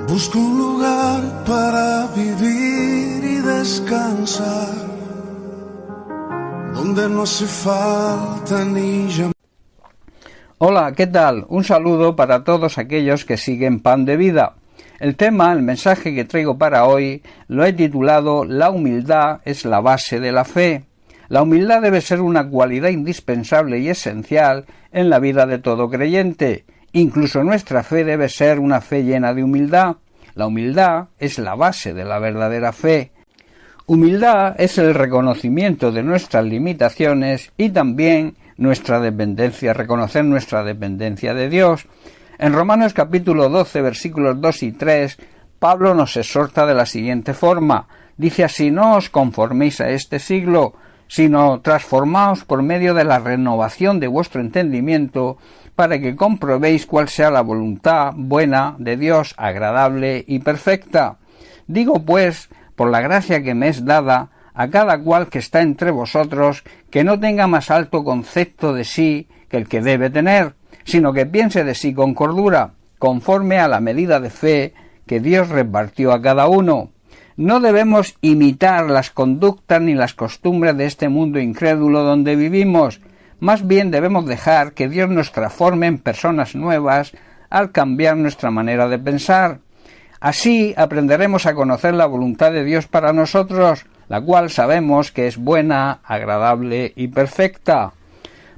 Busco un lugar para vivir y descansar, donde no hace falta ni llamar. Hola, ¿qué tal? Un saludo para todos aquellos que siguen Pan de Vida. El mensaje que traigo para hoy, lo he titulado La humildad es la base de la fe. La humildad debe ser una cualidad indispensable y esencial en la vida de todo creyente. Incluso nuestra fe debe ser una fe llena de humildad. La humildad es la base de la verdadera fe. Humildad es el reconocimiento de nuestras limitaciones y también nuestra dependencia, reconocer nuestra dependencia de Dios. En Romanos capítulo 12, versículos 2 y 3, Pablo nos exhorta de la siguiente forma. Dice así: no os conforméis a este siglo, sino transformaos por medio de la renovación de vuestro entendimiento, para que comprobéis cuál sea la voluntad buena de Dios, agradable y perfecta. Digo pues, por la gracia que me es dada, a cada cual que está entre vosotros, que no tenga más alto concepto de sí que el que debe tener, sino que piense de sí con cordura, conforme a la medida de fe que Dios repartió a cada uno. No debemos imitar las conductas ni las costumbres de este mundo incrédulo donde vivimos. Más bien debemos dejar que Dios nos transforme en personas nuevas al cambiar nuestra manera de pensar. Así aprenderemos a conocer la voluntad de Dios para nosotros, la cual sabemos que es buena, agradable y perfecta.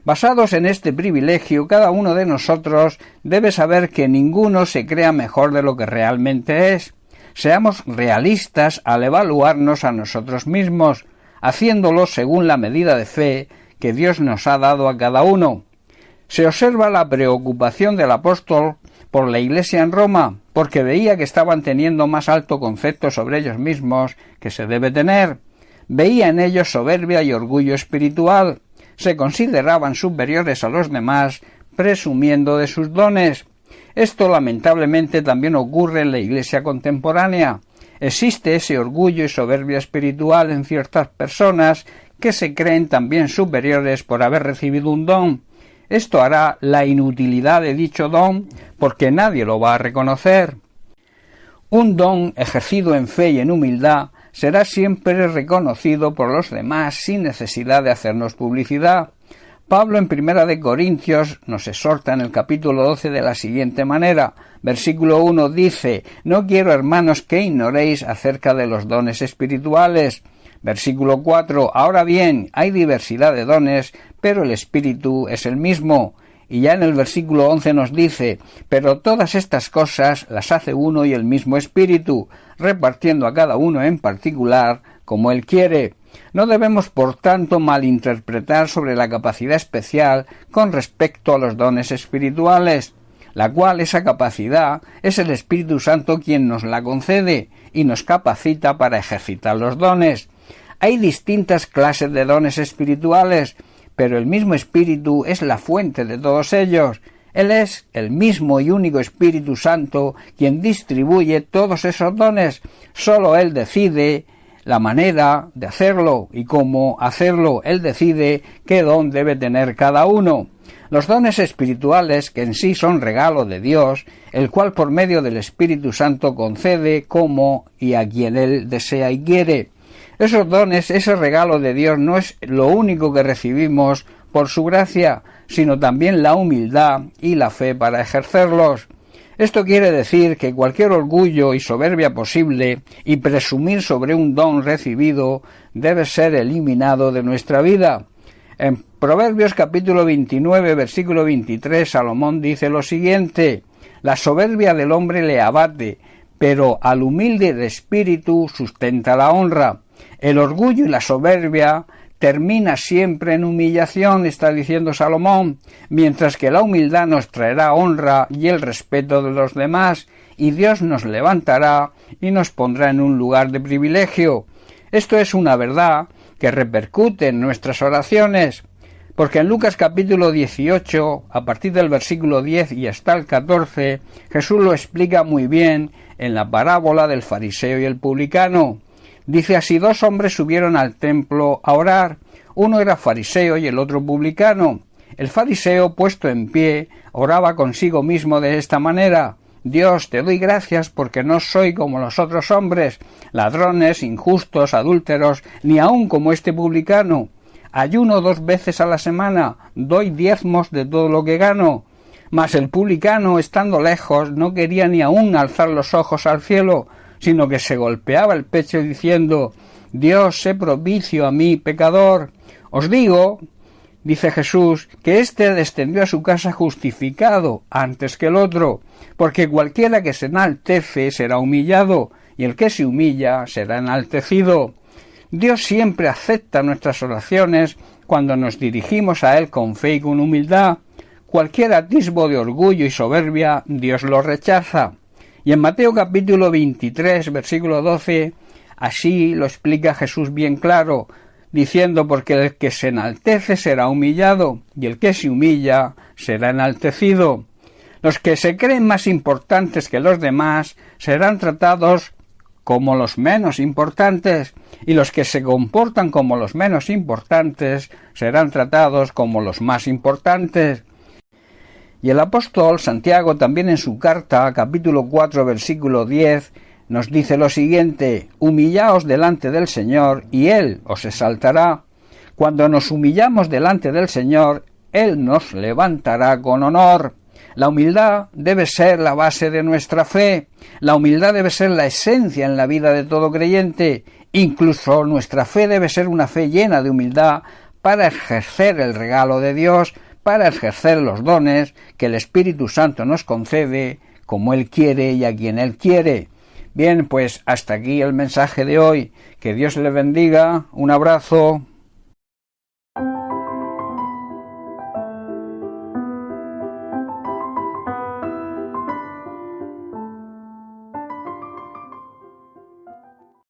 Basados en este privilegio, cada uno de nosotros debe saber que ninguno se crea mejor de lo que realmente es. Seamos realistas al evaluarnos a nosotros mismos, haciéndolo según la medida de fe que Dios nos ha dado a cada uno. Se observa la preocupación del apóstol por la iglesia en Roma, porque veía que estaban teniendo más alto concepto sobre ellos mismos que se debe tener. Veía en ellos soberbia y orgullo espiritual. Se consideraban superiores a los demás, presumiendo de sus dones. Esto lamentablemente también ocurre en la iglesia contemporánea. Existe ese orgullo y soberbia espiritual en ciertas personas que se creen también superiores por haber recibido un don. Esto hará la inutilidad de dicho don porque nadie lo va a reconocer. Un don ejercido en fe y en humildad será siempre reconocido por los demás sin necesidad de hacernos publicidad. Pablo en 1 de Corintios nos exhorta en el capítulo 12 de la siguiente manera. Versículo 1 dice: no quiero, hermanos, que ignoréis acerca de los dones espirituales. Versículo 4, ahora bien, hay diversidad de dones, pero el Espíritu es el mismo. Y ya en el versículo 11 nos dice: pero todas estas cosas las hace uno y el mismo Espíritu, repartiendo a cada uno en particular como Él quiere. No debemos, por tanto, malinterpretar sobre la capacidad especial con respecto a los dones espirituales, la cual esa capacidad es el Espíritu Santo quien nos la concede y nos capacita para ejercitar los dones. Hay distintas clases de dones espirituales, pero el mismo Espíritu es la fuente de todos ellos. Él es el mismo y único Espíritu Santo quien distribuye todos esos dones. Solo Él decide la manera de hacerlo y cómo hacerlo. Él decide qué don debe tener cada uno. Los dones espirituales, que en sí son regalo de Dios, el cual por medio del Espíritu Santo concede cómo y a quien Él desea y quiere. Esos dones, ese regalo de Dios, no es lo único que recibimos por su gracia, sino también la humildad y la fe para ejercerlos. Esto quiere decir que cualquier orgullo y soberbia posible y presumir sobre un don recibido debe ser eliminado de nuestra vida. En Proverbios capítulo 29, versículo 23, Salomón dice lo siguiente: la soberbia del hombre le abate, pero al humilde de espíritu sustenta la honra. El orgullo y la soberbia termina siempre en humillación, está diciendo Salomón, mientras que la humildad nos traerá honra y el respeto de los demás, y Dios nos levantará y nos pondrá en un lugar de privilegio. Esto es una verdad que repercute en nuestras oraciones, porque en Lucas capítulo 18, a partir del versículo 10 y hasta el 14, Jesús lo explica muy bien en la parábola del fariseo y el publicano. Dice así: 2 hombres subieron al templo a orar, uno era fariseo y el otro publicano. El fariseo, puesto en pie, oraba consigo mismo de esta manera: Dios, te doy gracias porque no soy como los otros hombres, ladrones, injustos, adúlteros, ni aun como este publicano. Ayuno 2 veces a la semana, doy diezmos de todo lo que gano. Mas el publicano, estando lejos, no quería ni aun alzar los ojos al cielo, sino que se golpeaba el pecho diciendo: Dios, sé propicio a mí, pecador. Os digo, dice Jesús, que éste descendió a su casa justificado antes que el otro, porque cualquiera que se enaltece será humillado, y el que se humilla será enaltecido. Dios siempre acepta nuestras oraciones cuando nos dirigimos a Él con fe y con humildad. Cualquier atisbo de orgullo y soberbia, Dios lo rechaza. Y en Mateo capítulo 23, versículo 12, así lo explica Jesús bien claro, diciendo: porque el que se enaltece será humillado, y el que se humilla será enaltecido. Los que se creen más importantes que los demás serán tratados como los menos importantes, y los que se comportan como los menos importantes serán tratados como los más importantes. Y el apóstol Santiago también en su carta, capítulo 4, versículo 10, nos dice lo siguiente: humillaos delante del Señor, y Él os exaltará. Cuando nos humillamos delante del Señor, Él nos levantará con honor. La humildad debe ser la base de nuestra fe. La humildad debe ser la esencia en la vida de todo creyente. Incluso nuestra fe debe ser una fe llena de humildad para ejercer el regalo de Dios, para ejercer los dones que el Espíritu Santo nos concede como Él quiere y a quien Él quiere. Bien, pues hasta aquí el mensaje de hoy. Que Dios le bendiga. Un abrazo.